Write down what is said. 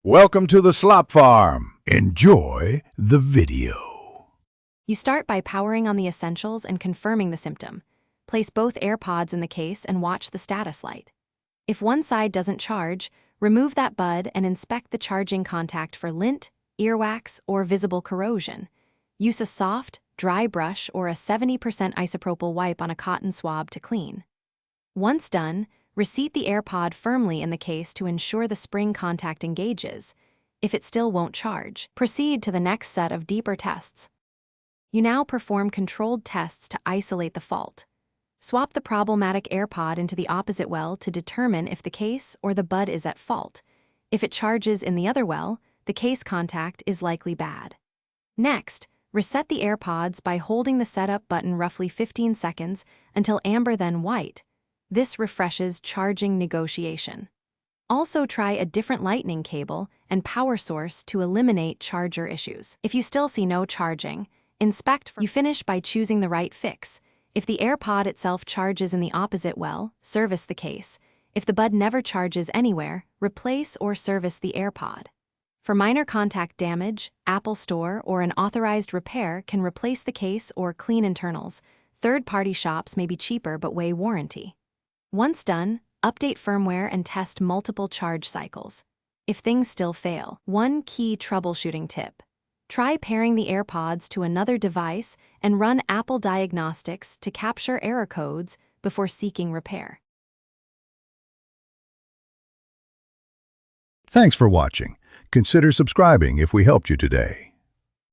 Welcome to the Slop Farm. Enjoy the video. You start by powering on the essentials and confirming the symptom. Place both AirPods in the case and watch the status light. If one side doesn't charge, remove that bud and inspect the charging contact for lint, earwax, or visible corrosion. Use a soft, dry brush or a 70% isopropyl wipe on a cotton swab to clean. Once done, reseat the AirPod firmly in the case to ensure the spring contact engages. If it still won't charge, proceed to the next set of deeper tests. You now perform controlled tests to isolate the fault. Swap the problematic AirPod into the opposite well to determine if the case or the bud is at fault. If it charges in the other well, the case contact is likely bad. Next, reset the AirPods by holding the setup button roughly 15 seconds until amber then white. This refreshes charging negotiation. Also try a different lightning cable and power source to eliminate charger issues. If you still see no charging, inspect. You finish by choosing the right fix. If the AirPod itself charges in the opposite well, service the case. If the bud never charges anywhere, replace or service the AirPod. For minor contact damage, Apple Store or an authorized repair can replace the case or clean internals. Third-party shops may be cheaper but weigh warranty. Once done, update firmware and test multiple charge cycles. If things still fail, one key troubleshooting tip. Try pairing the AirPods to another device and run Apple Diagnostics to capture error codes before seeking repair. Thanks for watching. Consider subscribing if we helped you today.